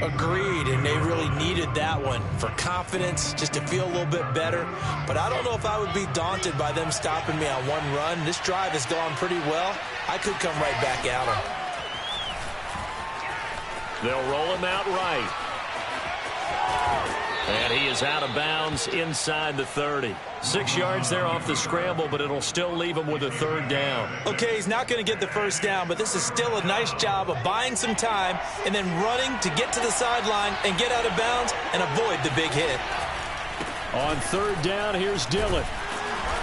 Agreed, and they really needed that one for confidence, just to feel a little bit better. But I don't know if I would be daunted by them stopping me on one run. This drive has gone pretty well. I could come right back at them. They'll roll him out right. And he is out of bounds inside the 30. 6 yards there off the scramble, but it'll still leave him with a third down. Okay, he's not going to get the first down, but this is still a nice job of buying some time and then running to get to the sideline and get out of bounds and avoid the big hit. On third down, here's Dillon.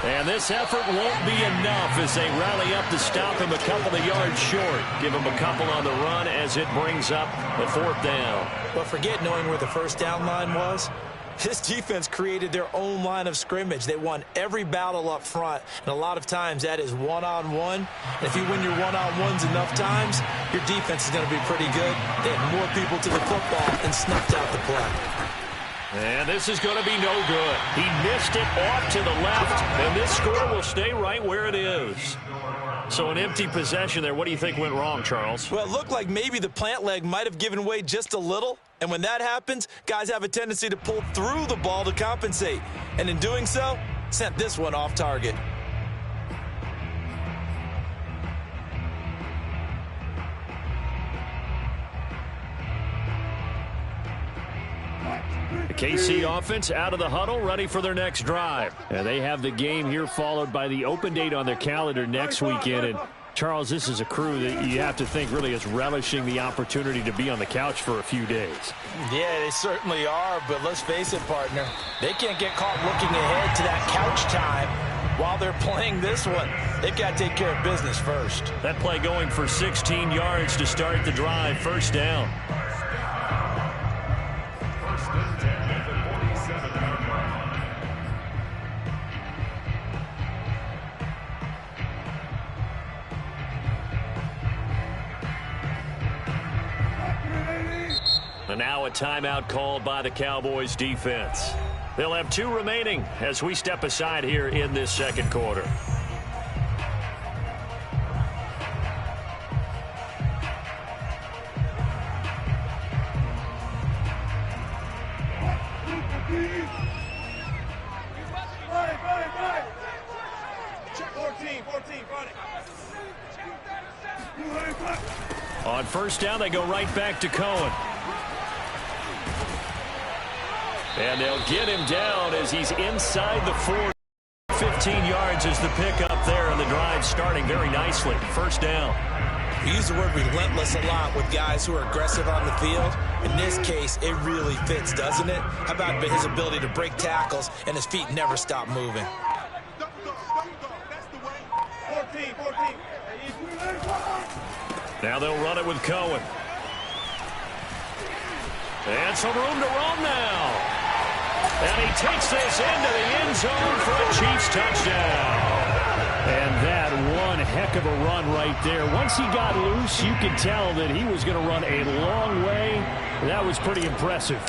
And this effort won't be enough as they rally up to stop him a couple of yards short. Give him a couple on the run as it brings up a fourth down. But forget knowing where the first down line was. This defense created their own line of scrimmage. They won every battle up front, and a lot of times that is one-on-one. And if you win your one-on-ones enough times, your defense is going to be pretty good. They had more people to the football and snuffed out the play. And this is going to be no good. He missed it off to the left, and this score will stay right where it is. So an empty possession there. What do you think went wrong, Charles? Well, it looked like maybe the plant leg might have given way just a little. And when that happens, guys have a tendency to pull through the ball to compensate. And in doing so, sent this one off target. The KC offense out of the huddle, ready for their next drive. And they have the game here followed by the open date on their calendar next weekend. And Charles, this is a crew that you have to think really is relishing the opportunity to be on the couch for a few days. Yeah, they certainly are, but let's face it, partner. They can't get caught looking ahead to that couch time while they're playing this one. They've got to take care of business first. That play going for 16 yards to start the drive, first down. And now a timeout called by the Cowboys defense. They'll have 2 remaining as we step aside here in this second quarter. On first down, they go right back to Cohen. And they'll get him down as he's inside the 40. 15 yards is the pickup there, and the drive starting very nicely. First down. We use the word relentless a lot with guys who are aggressive on the field. In this case, it really fits, doesn't it? How about his ability to break tackles and his feet never stop moving? Now they'll run it with Cohen. And some room to roam now. And he takes this into the end zone for a Chiefs touchdown. And that one heck of a run right there. Once he got loose, you could tell that he was going to run a long way. That was pretty impressive.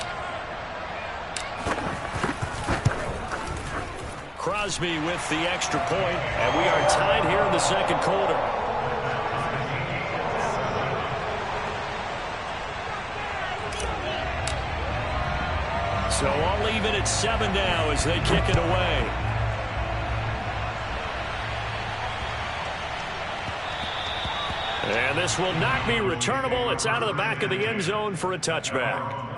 Crosby with the extra point, and we are tied here in the second quarter. So I'll leave it at 7 now as they kick it away. And this will not be returnable. It's out of the back of the end zone for a touchback.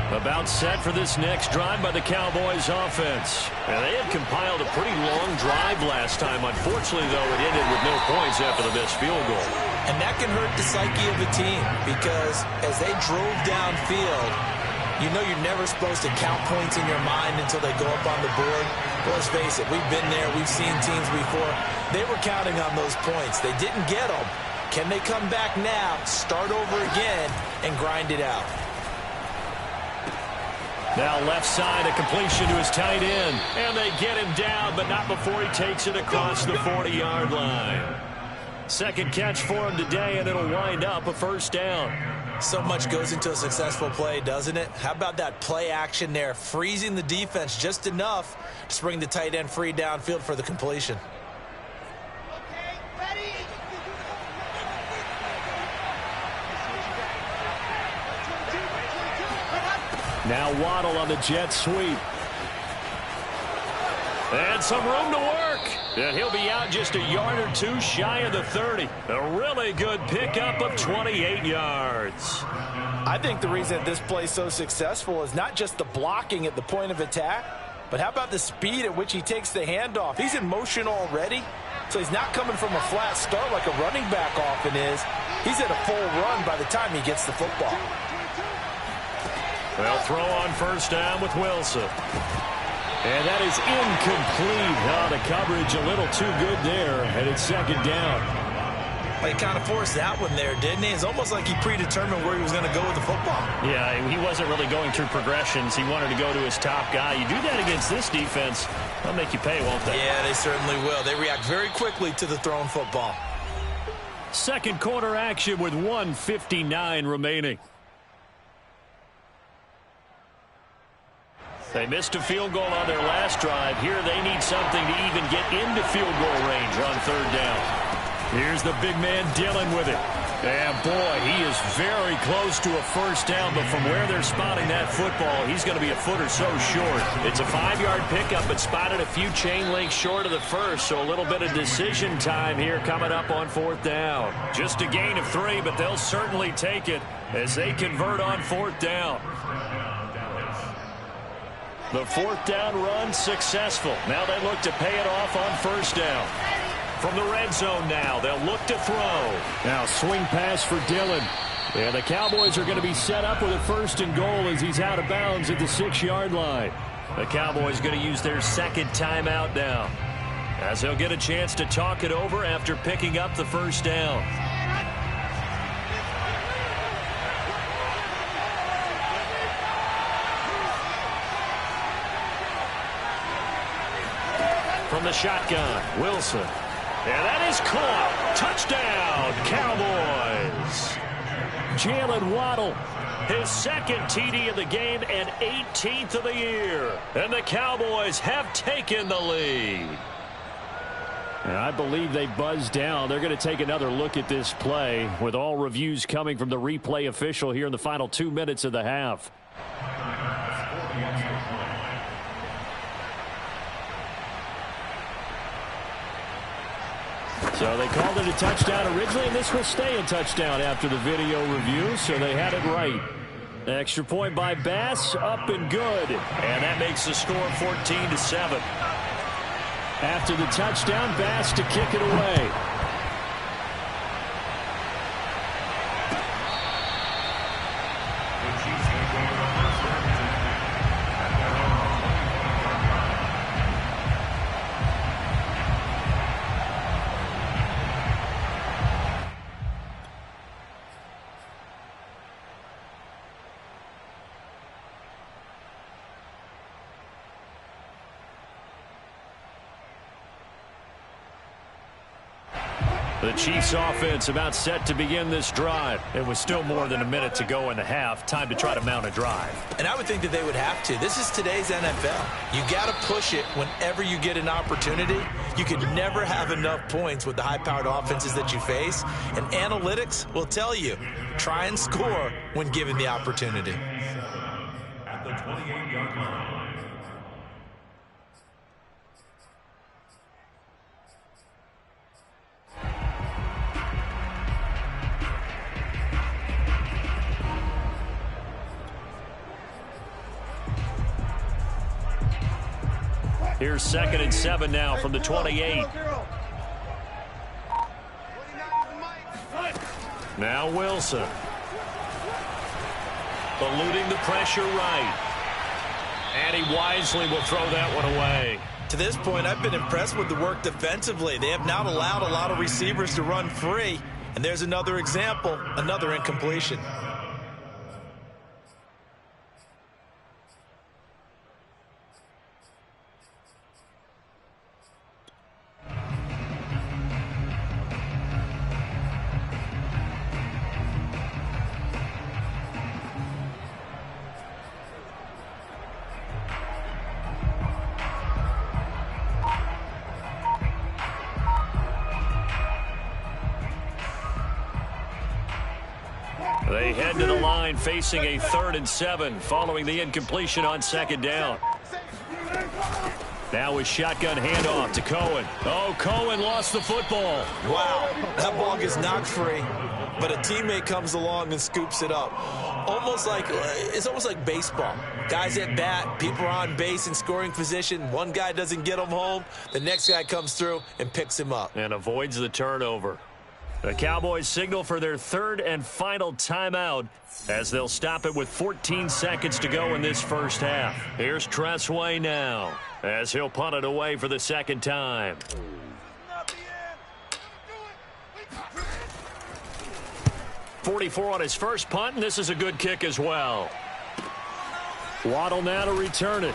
About set for this next drive by the Cowboys offense. And they had compiled a pretty long drive last time. Unfortunately, though, it ended with no points after the missed field goal. And that can hurt the psyche of a team because as they drove downfield, you know you're never supposed to count points in your mind until they go up on the board. But let's face it, we've been there. We've seen teams before. They were counting on those points. They didn't get them. Can they come back now, start over again, and grind it out? Now left side, a completion to his tight end. And they get him down, but not before he takes it across the 40-yard line. Second catch for him today, and it'll wind up a first down. So much goes into a successful play, doesn't it? How about that play action there, freezing the defense just enough to bring the tight end free downfield for the completion. Now Waddle on the jet sweep. And some room to work. And he'll be out just a yard or two shy of the 30. A really good pickup of 28 yards. I think the reason this play is so successful is not just the blocking at the point of attack, but how about the speed at which he takes the handoff? He's in motion already, so he's not coming from a flat start like a running back often is. He's at a full run by the time he gets the football. They'll throw on first down with Wilson. And that is incomplete. The coverage a little too good there, and it's second down. He kind of forced that one there, didn't he? It's almost like he predetermined where he was going to go with the football. Yeah, he wasn't really going through progressions. He wanted to go to his top guy. You do that against this defense, they'll make you pay, won't they? Yeah, they certainly will. They react very quickly to the thrown football. Second quarter action with 1:59 remaining. They missed a field goal on their last drive. Here they need something to even get into field goal range on third down. Here's the big man Dillon with it. And boy, he is very close to a first down, but from where they're spotting that football, he's going to be a foot or so short. It's a 5-yard pickup, but spotted a few chain links short of the first, so a little bit of decision time here coming up on fourth down. Just a gain of 3, but they'll certainly take it as they convert on fourth down. The fourth down run successful. Now they look to pay it off on first down. From the red zone now, they'll look to throw. Now swing pass for Dillon. And the Cowboys are going to be set up with a first and goal as he's out of bounds at the 6-yard line. The Cowboys going to use their second timeout now, as they'll get a chance to talk it over after picking up the first down. From the shotgun, Wilson. And that is caught. Touchdown, Cowboys. Jalen Waddle, his second TD of the game and 18th of the year. And the Cowboys have taken the lead. And I believe they buzzed down. They're going to take another look at this play with all reviews coming from the replay official here in the final 2 minutes of the half. So they called it a touchdown originally, and this will stay a touchdown after the video review, so they had it right. Extra point by Bass, up and good. And that makes the score 14-7. After the touchdown, Bass to kick it away. The Chiefs offense about set to begin this drive. It was still more than a minute to go in the half. Time to try to mount a drive. And I would think that they would have to. This is today's NFL. You got to push it whenever you get an opportunity. You could never have enough points with the high-powered offenses that you face. And analytics will tell you, try and score when given the opportunity. At the 28-yard line. Here's 2nd and 7 now from the 28. Now Wilson. Eluding the pressure right. And he wisely will throw that one away. To this point, I've been impressed with the work defensively. They have not allowed a lot of receivers to run free. And there's another example, another incompletion. They head to the line facing a 3rd and 7 following the incompletion on 2nd down. Now a shotgun handoff to Cohen. Oh, Cohen lost the football. Wow, that ball gets knocked free, but a teammate comes along and scoops it up. It's almost like baseball. Guys at bat, people are on base in scoring position. One guy doesn't get him home. The next guy comes through and picks him up. And avoids the turnover. The Cowboys signal for their 3rd and final timeout as they'll stop it with 14 seconds to go in this first half. Here's Tressway now as he'll punt it away for the 2nd time. .44 on his first punt, and this is a good kick as well. Waddle now to return it.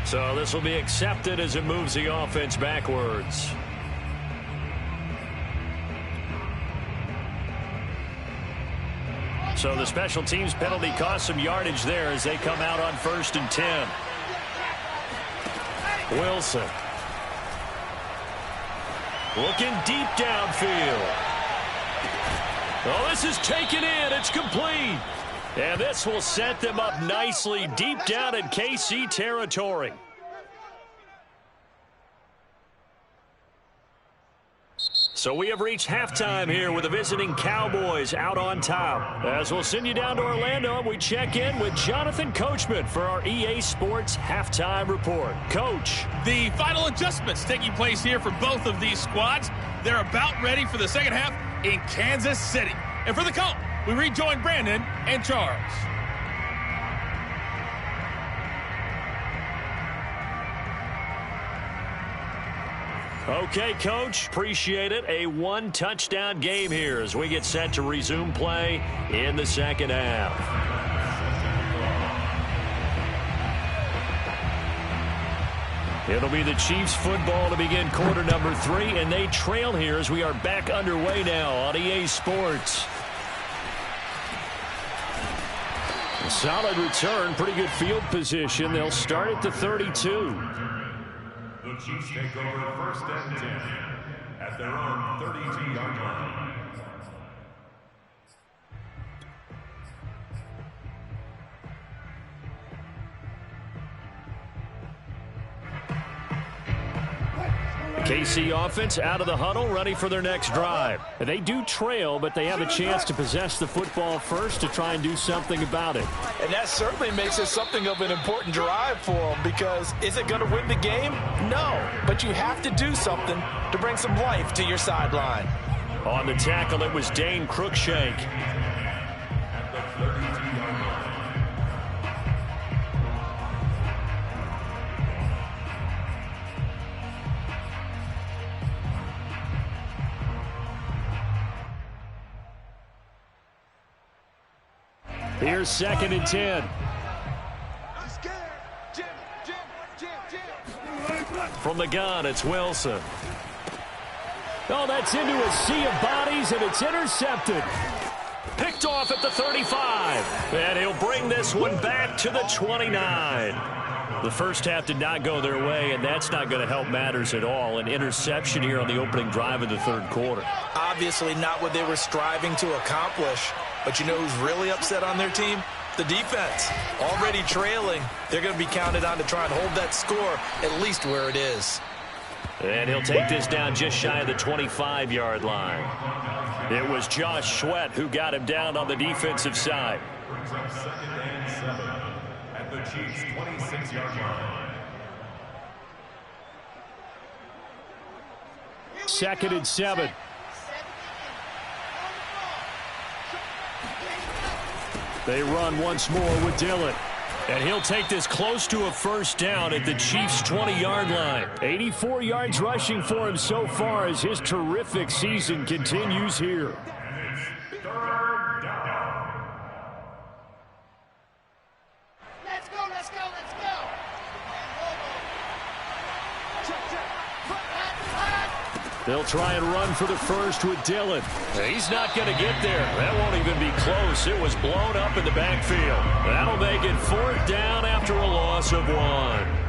So this will be accepted as it moves the offense backwards. So the special teams penalty cost some yardage there as they come out on 1st and 10. Wilson. Looking deep downfield. Oh, this is taken in. It's complete. And this will set them up nicely deep down in KC territory. So we have reached halftime here with the visiting Cowboys out on top. As we'll send you down to Orlando, we check in with Jonathan Coachman for our EA Sports Halftime Report. Coach. The final adjustments taking place here for both of these squads. They're about ready for the second half in Kansas City. And for the Colts, we rejoin Brandon and Charles. Okay, Coach, appreciate it. A 1-touchdown game here as we get set to resume play in the second half. It'll be the Chiefs football to begin quarter number 3, and they trail here as we are back underway now on EA Sports. A solid return, pretty good field position. They'll start at the 32. The Chiefs take over 1st and 10 at their own 32-yard line. KC offense out of the huddle, ready for their next drive. They do trail, but they have a chance to possess the football first to try and do something about it. And that certainly makes it something of an important drive for them, because is it going to win the game? No, but you have to do something to bring some life to your sideline. On the tackle, it was Dane Cruikshank. At the 32-yard line. Here's 2nd and 10. From the gun, it's Wilson. Oh, that's into a sea of bodies, and it's intercepted. Picked off at the 35. And he'll bring this one back to the 29. The first half did not go their way, and that's not going to help matters at all. An interception here on the opening drive of the 3rd quarter. Obviously not what they were striving to accomplish. But you know who's really upset on their team? The defense. Already trailing. They're going to be counted on to try and hold that score at least where it is. And he'll take this down just shy of the 25-yard line. It was Josh Sweat who got him down on the defensive side. Brings up 2nd and 7 at the Chiefs' 26-yard line. 2nd and 7. They run once more with Dillon. And he'll take this close to a first down at the Chiefs' 20-yard line. 84 yards rushing for him so far as his terrific season continues here. And it's 3rd down. Let's go, let's go, let's go. They'll try and run for the first with Dillon. He's not going to get there. That won't even be close. It was blown up in the backfield. That'll make it 4th down after a loss of 1.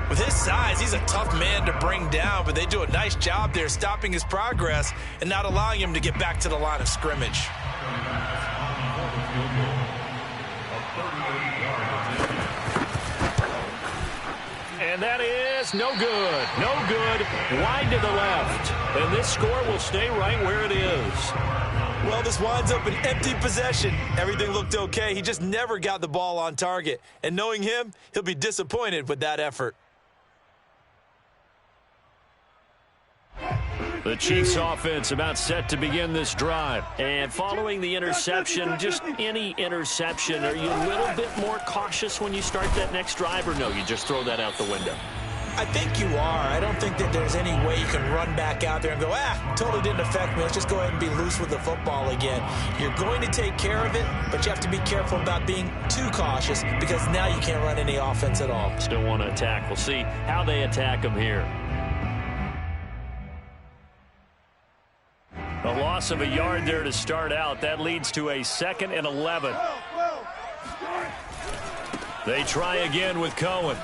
With his size, he's a tough man to bring down, but they do a nice job there stopping his progress and not allowing him to get back to the line of scrimmage. And that is no good. No good. Wide to the left. And this score will stay right where it is. Well, this winds up an empty possession. Everything looked okay. He just never got the ball on target. And knowing him, he'll be disappointed with that effort. The Chiefs offense about set to begin this drive. And following the interception, just any interception, are you a little bit more cautious when you start that next drive, or no, you just throw that out the window? I think you are. I don't think that there's any way you can run back out there and go, totally didn't affect me. Let's just go ahead and be loose with the football again. You're going to take care of it, but you have to be careful about being too cautious because now you can't run any offense at all. Still want to attack. We'll see how they attack them here. A loss of a yard there to start out. That leads to a 2nd and 11. They try again with Cohen.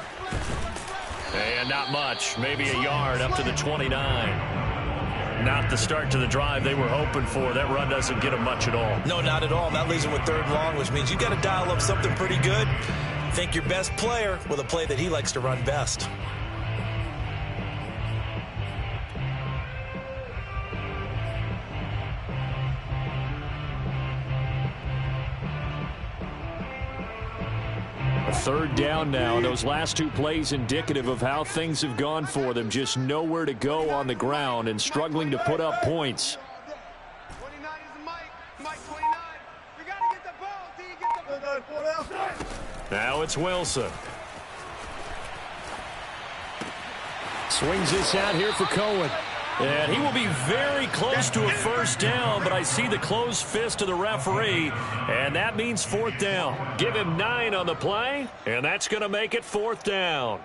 And not much. Maybe a yard up to the 29. Not the start to the drive they were hoping for. That run doesn't get them much at all. No, not at all. That leaves them with 3rd and long, which means you got to dial up something pretty good. Think your best player with a play that he likes to run best. Third down now. Those last 2 plays indicative of how things have gone for them. Just nowhere to go on the ground and struggling to put up points. 29 is Mike 29. You got to get the ball. Do you get the ball? Now it's Wilson. Swings this out here for Cohen. And he will be very close to a first down, but I see the closed fist of the referee, and that means 4th down. Give him 9 on the play, and that's going to make it 4th down.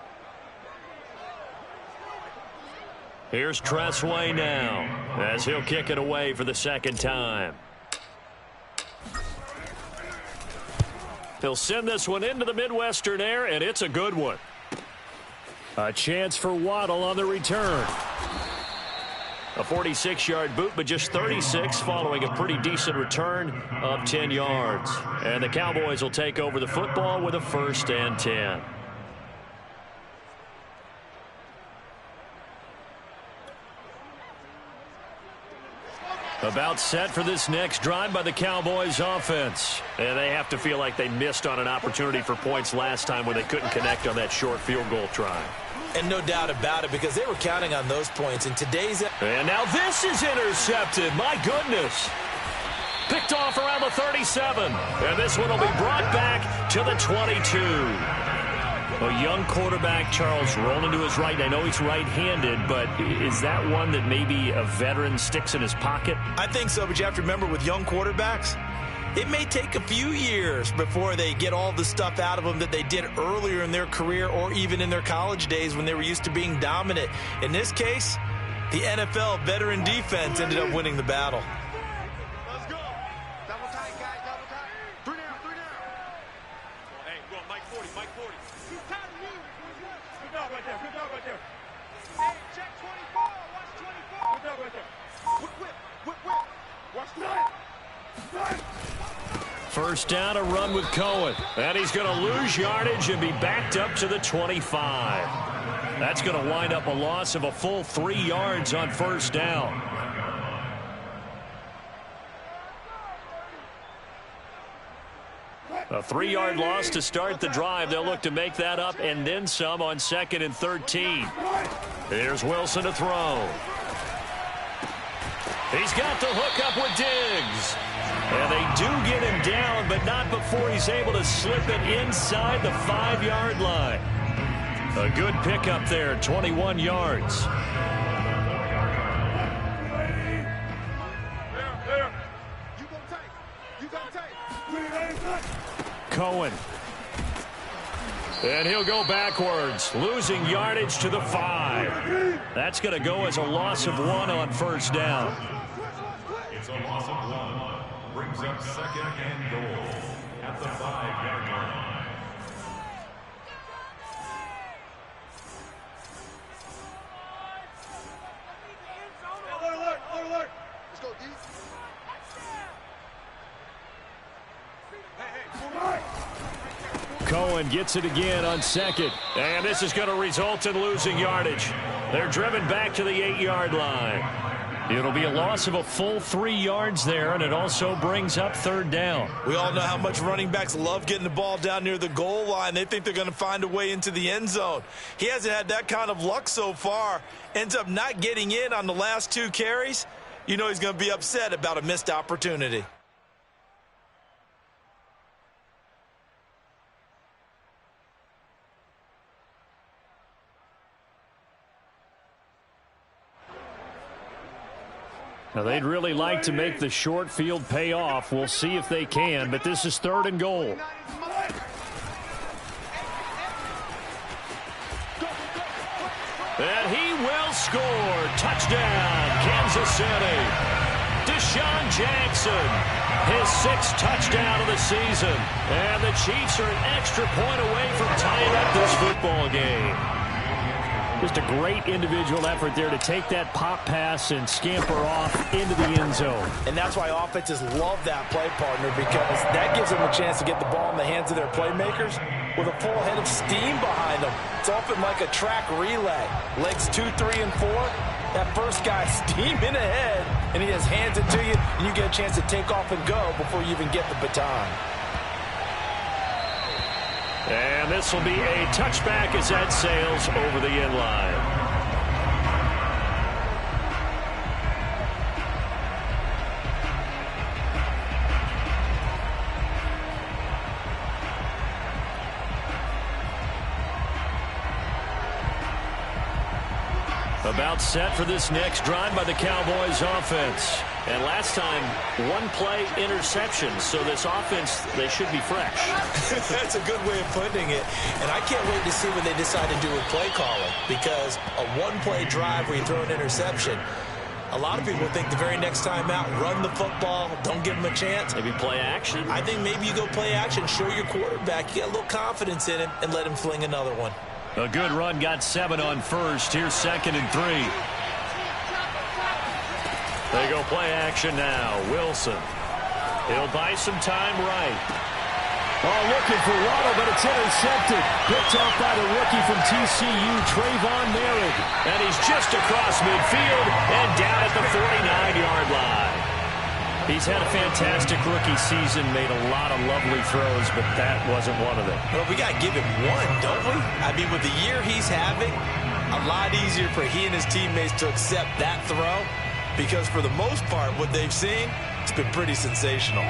Here's Tressway now, as he'll kick it away for the 2nd time. He'll send this one into the Midwestern air, and it's a good one. A chance for Waddle on the return. A 46-yard boot, but just 36 following a pretty decent return of 10 yards. And the Cowboys will take over the football with a 1st and 10. About set for this next drive by the Cowboys offense. And they have to feel like they missed on an opportunity for points last time when they couldn't connect on that short field goal try. And no doubt about it, because they were counting on those points in today's... And now this is intercepted. My goodness. Picked off around the 37. And this one will be brought back to the 22. A young quarterback, Charles, rolling to his right. I know he's right-handed, but is that one that maybe a veteran sticks in his pocket? I think so, but you have to remember with young quarterbacks, it may take a few years before they get all the stuff out of them that they did earlier in their career or even in their college days when they were used to being dominant. In this case, the NFL veteran defense ended up winning the battle. Let's go. Double tight, guys. Double tight. 3 down. Hey, go on, Mike 40. He's tired of you. Good dog right there. Hey, check 24. Watch 24. Good dog right there. Whip. Watch that. First down, a run with Cohen. And he's going to lose yardage and be backed up to the 25. That's going to wind up a loss of a full 3 yards on first down. A 3-yard loss to start the drive. They'll look to make that up and then some on 2nd and 13. Here's Wilson to throw. He's got the hook up with Diggs. And they do get him down, but not before he's able to slip it inside the 5-yard line. A good pickup there, 21 yards. Cohen. And he'll go backwards, losing yardage to the 5. That's going to go as a loss of 1 on first down. It's a loss of 1. Brings up 2nd and goal at the 5-yard line. Cohen gets it again on second. And this is going to result in losing yardage. They're driven back to the 8-yard line. It'll be a loss of a full 3 yards there, and it also brings up third down. We all know how much running backs love getting the ball down near the goal line. They think they're going to find a way into the end zone. He hasn't had that kind of luck so far. Ends up not getting in on the last 2 carries. You know he's going to be upset about a missed opportunity. Now, they'd really like to make the short field pay off. We'll see if they can, but this is 3rd and goal. And he will score. Touchdown, Kansas City. Deshaun Jackson, his 6th touchdown of the season. And the Chiefs are an extra point away from tying up this football game. Just a great individual effort there to take that pop pass and scamper off into the end zone. And that's why offenses love that play, partner, because that gives them a chance to get the ball in the hands of their playmakers with a full head of steam behind them. It's often like a track relay. Legs 2, 3, and 4. That first guy steaming ahead, and he just hands it to you, and you get a chance to take off and go before you even get the baton. And this will be a touchback as that sails over the end line. About set for this next drive by the Cowboys offense. And last time, 1-play interception. So this offense, they should be fresh. That's a good way of putting it. And I can't wait to see what they decide to do with play calling. Because a 1-play drive where you throw an interception, a lot of people think the very next time out, run the football, don't give them a chance. Maybe play action. I think maybe you go play action, show your quarterback, you get a little confidence in him, and let him fling another one. A good run, got 7 on first. Here's 2nd and 3. They go play action now. Wilson. He'll buy some time right. Oh, looking for Waddle, but it's intercepted. Picked off by the rookie from TCU, Trayvon Merritt. And he's just across midfield and down at the 49-yard line. He's had a fantastic rookie season, made a lot of lovely throws, but that wasn't one of them. Well, we got to give him one, don't we? I mean, with the year he's having, a lot easier for he and his teammates to accept that throw because for the most part, what they've seen, it's been pretty sensational.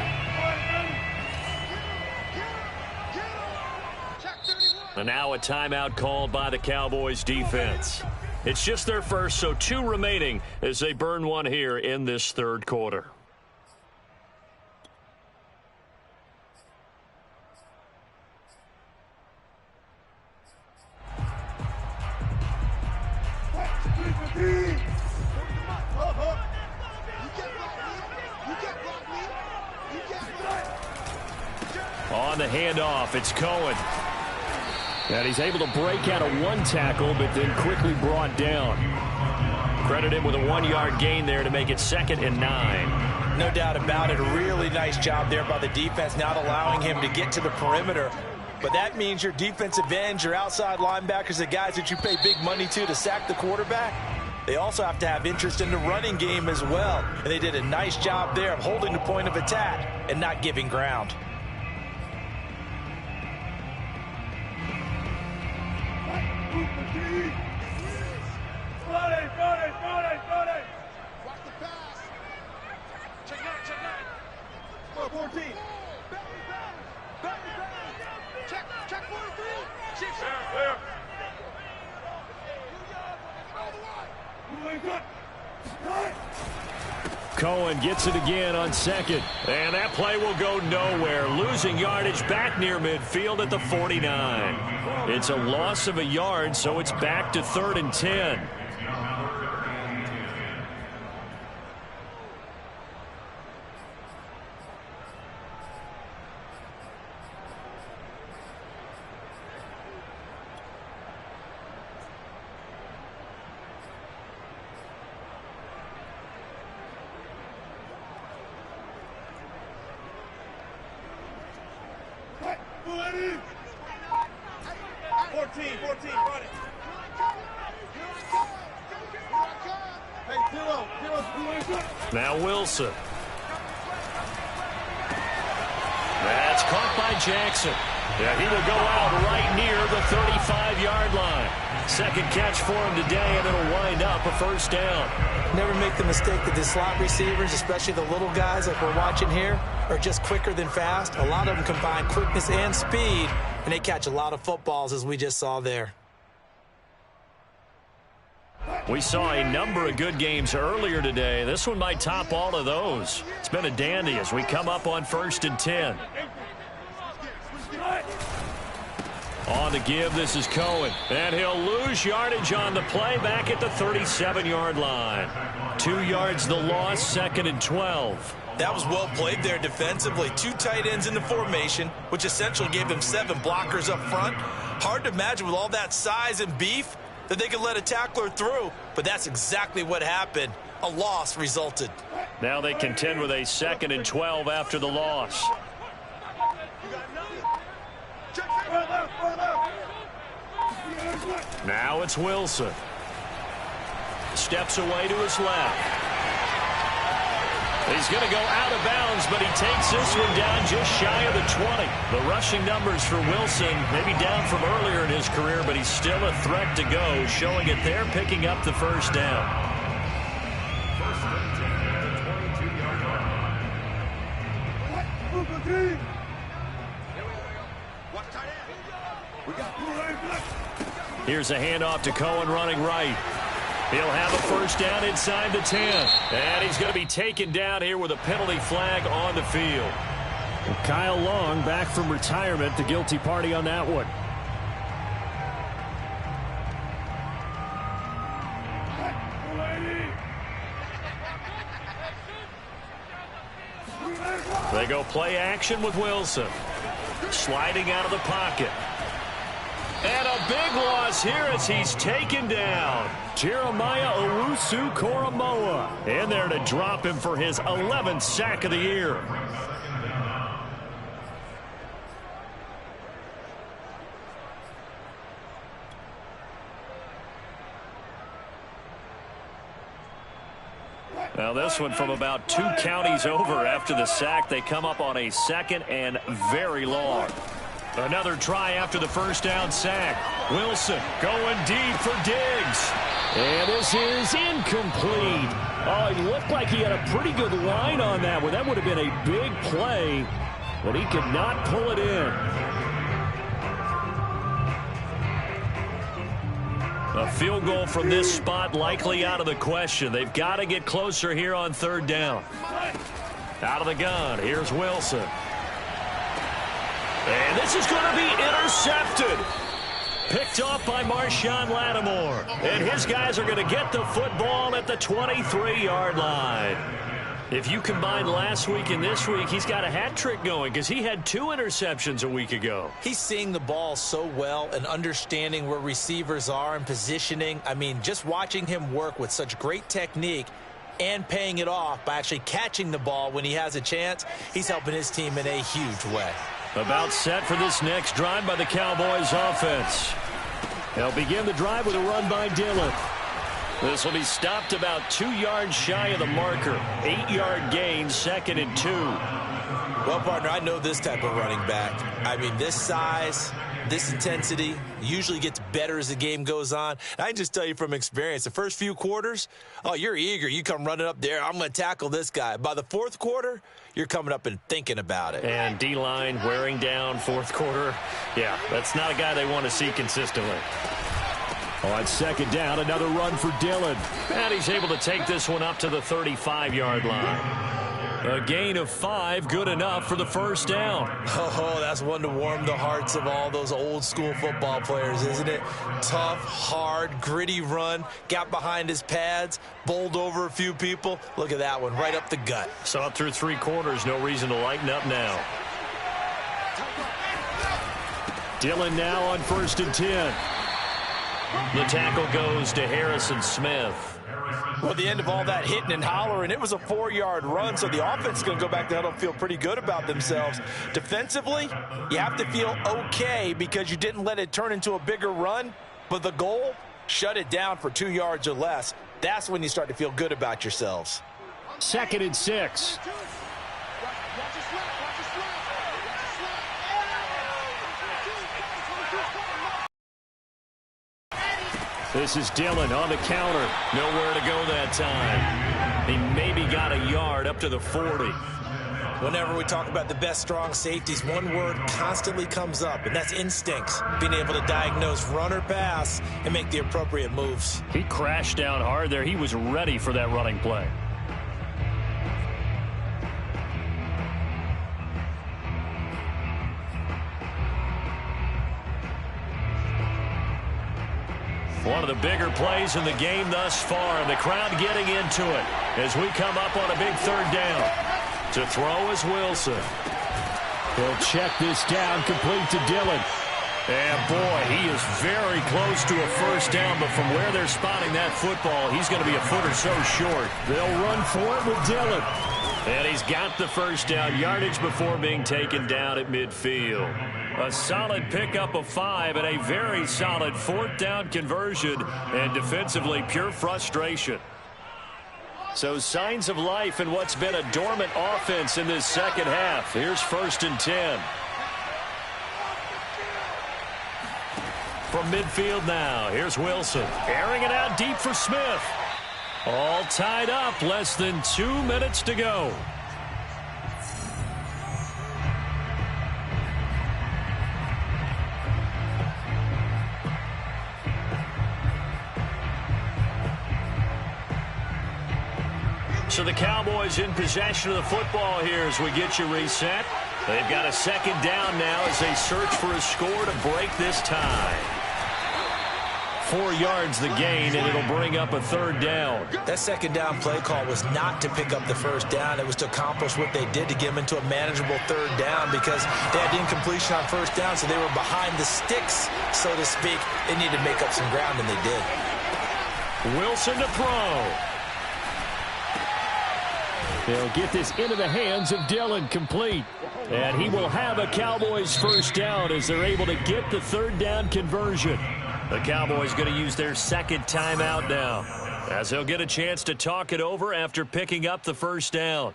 And now a timeout called by the Cowboys defense. It's just their first, so 2 remaining as they burn one here in this 3rd quarter. On the handoff, it's Cohen. And he's able to break out of 1 tackle, but then quickly brought down. Credit him with a 1-yard gain there to make it 2nd and 9. No doubt about it. A really nice job there by the defense, not allowing him to get to the perimeter. But that means your defensive ends, your outside linebackers, the guys that you pay big money to sack the quarterback, they also have to have interest in the running game as well. And they did a nice job there of holding the point of attack and not giving ground. Watch the pass. Check 9, check 9. 14. Check 43. Chiefs. Clear. Cohen gets it again on 2nd. And that play will go nowhere. Losing yardage back near midfield at the 49. It's a loss of a yard, so it's back to 3rd and 10. 14, run it. Now Wilson. That's caught by Jackson. Yeah, he will go out right near the 35-yard line. Second catch for him today, and it'll wind up a first down. Never make the mistake that the slot receivers, especially the little guys like we're watching here, are just quicker than fast. A lot of them combine quickness and speed, and they catch a lot of footballs, as we just saw there. We saw a number of good games earlier today. This one might top all of those. It's been a dandy as we come up on 1st and 10. On the give, this is Cohen. And he'll lose yardage on the play back at the 37-yard line. 2 yards the loss, 2nd and 12. That was well played there defensively. 2 tight ends in the formation, which essentially gave them 7 blockers up front. Hard to imagine with all that size and beef that they could let a tackler through, but that's exactly what happened. A loss resulted. Now they contend with a 2nd and 12 after the loss. Now it's Wilson. Steps away to his left. He's going to go out of bounds, but he takes this one down just shy of the 20. The rushing numbers for Wilson maybe down from earlier in his career, but he's still a threat to go, showing it there, picking up the first down. First and 10 at the 22-yard line. Here's a handoff to Cohen running right. He'll have a first down inside the 10. And he's going to be taken down here with a penalty flag on the field. Kyle Long back from retirement, the guilty party on that one. They go play action with Wilson. Sliding out of the pocket. And a big loss here as he's taken down. Jeremiah Owusu-Koramoah in there to drop him for his 11th sack of the year. Now this one from about 2 counties over after the sack. They come up on a 2nd and very long. Another try after the first down sack. Wilson going deep for Diggs. And this is incomplete. Oh, he looked like he had a pretty good line on that one. That would have been a big play, but he could not pull it in. A field goal from this spot likely out of the question. They've got to get closer here on 3rd down. Out of the gun, here's Wilson. And this is going to be intercepted. Picked off by Marshawn Lattimore. And his guys are going to get the football at the 23-yard line. If you combine last week and this week, he's got a hat trick going because he had 2 interceptions a week ago. He's seeing the ball so well and understanding where receivers are and positioning. I mean, just watching him work with such great technique and paying it off by actually catching the ball when he has a chance, he's helping his team in a huge way. About set for this next drive by the Cowboys offense. They'll begin the drive with a run by Dillon. This will be stopped about 2 yards shy of the marker. 8-yard gain, 2nd and 2. Well, partner, I know this type of running back. I mean, this size, this intensity usually gets better as the game goes on. I can just tell you from experience, the first few quarters, oh, you're eager. You come running up there, I'm going to tackle this guy. By the 4th quarter, you're coming up and thinking about it. And D-line wearing down 4th quarter. Yeah, that's not a guy they want to see consistently. On 2nd down, another run for Dillon. And he's able to take this one up to the 35-yard line. A gain of 5, good enough for the first down. Oh, that's one to warm the hearts of all those old-school football players, isn't it? Tough, hard, gritty run, got behind his pads, bowled over a few people. Look at that one, right up the gut. Saw it through 3 quarters, no reason to lighten up now. Dillon now on 1st and 10. The tackle goes to Harrison Smith. Harrison Well, the end of all that hitting and hollering, it was a 4-yard run, so the offense is going to go back to huddle and feel pretty good about themselves. Defensively, you have to feel okay because you didn't let it turn into a bigger run, but the goal, shut it down for 2 yards or less. That's when you start to feel good about yourselves. 2nd and 6. This is Dillon on the counter. Nowhere to go that time. He maybe got a yard up to the 40. Whenever we talk about the best strong safeties, one word constantly comes up, and that's instincts. Being able to diagnose run or pass and make the appropriate moves. He crashed down hard there. He was ready for that running play. One of the bigger plays in the game thus far, and the crowd getting into it as we come up on a big 3rd down. To throw is Wilson. He'll check this down, complete to Dillon. And boy, he is very close to a 1st down, but from where they're spotting that football, he's going to be a foot or so short. They'll run for it with Dillon. And he's got the 1st down, yardage before being taken down at midfield. A solid pickup of 5 and a very solid 4th down conversion, and defensively pure frustration. So signs of life in what's been a dormant offense in this 2nd half. Here's 1st and 10. From midfield now, here's Wilson. Airing it out deep for Smith. All tied up, less than 2 minutes to go. So the Cowboys in possession of the football here as we get you reset. They've got a 2nd down now as they search for a score to break this tie. 4 yards the gain, and it'll bring up a 3rd down. That 2nd down play call was not to pick up the 1st down. It was to accomplish what they did to get them into a manageable 3rd down because they had incompletion on 1st down, so they were behind the sticks, so to speak. They needed to make up some ground, and they did. Wilson to throw. They'll get this into the hands of Dillon, complete. And he will have a Cowboys 1st down as they're able to get the 3rd down conversion. The Cowboys going to use their 2nd timeout now, as they'll get a chance to talk it over after picking up the 1st down.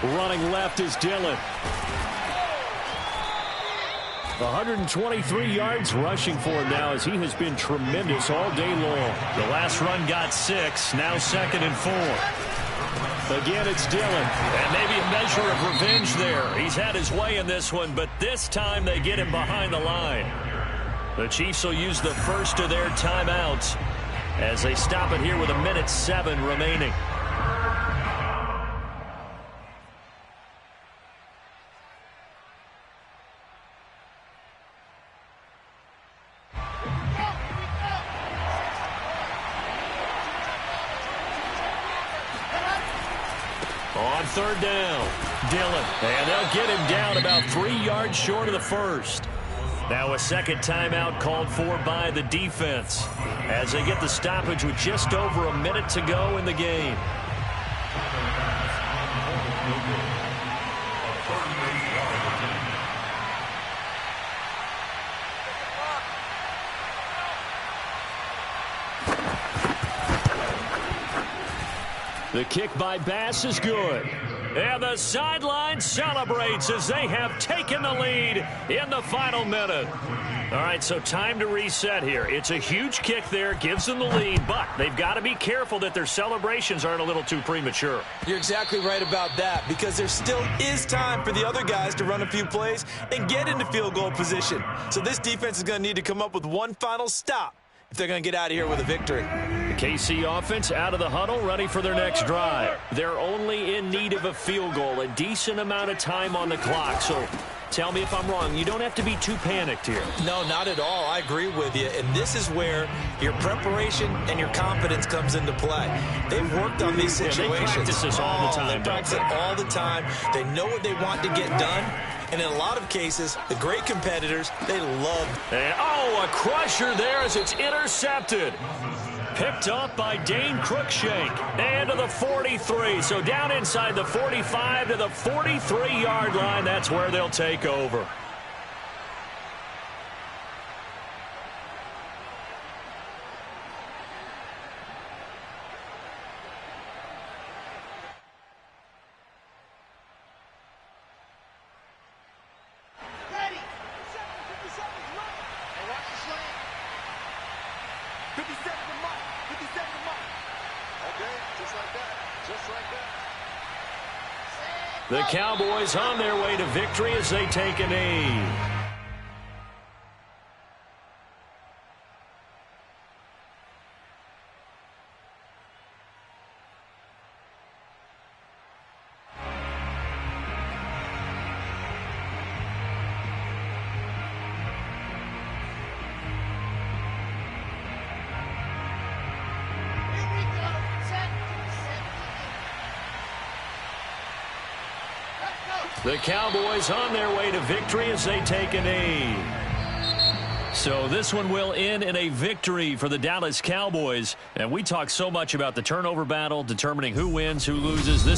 Running left is Dillon. 123 yards rushing for him now as he has been tremendous all day long. The last run got 6, now 2nd and 4. Again, it's Dillon. And maybe a measure of revenge there. He's had his way in this one, but this time they get him behind the line. The Chiefs will use the first of their timeouts as they stop it here with 1:07 remaining. On 3rd down, Dillon. And they'll get him down about 3 yards short of the 1st. Now a 2nd timeout called for by the defense as they get the stoppage with just over a minute to go in the game. The kick by Bass is good. And the sideline celebrates as they have taken the lead in the final minute. All right, so time to reset here. It's a huge kick there, gives them the lead, but they've got to be careful that their celebrations aren't a little too premature. You're exactly right about that because there still is time for the other guys to run a few plays and get into field goal position. So this defense is going to need to come up with one final stop if they're going to get out of here with a victory. The KC offense out of the huddle, ready for their next drive. They're only in need of a field goal, a decent amount of time on the clock. So Tell me if I'm wrong. You don't have to be too panicked here. No, not at all. I agree with you. And this is where your preparation and your confidence comes into play. They've worked on these situations. They practice this all the time. They practice it all the time. They know what they want to get done. And in a lot of cases, the great competitors, they love. And, a crusher there as it's intercepted. Picked up by Dane Cruikshank. And to the 43. So down inside the 45 to the 43-yard line. That's where they'll take over. Ready. 57 right. And watch the slant. 57 to Mike. 57 to Mike. Okay, just like that. Just like that. The Cowboys on their way to victory as they take a knee. Here we go. Set. Let's go. The Cowboys on their way to victory as they take a knee. So this one will end in a victory for the Dallas Cowboys. And we talk so much about the turnover battle, determining who wins, who loses. This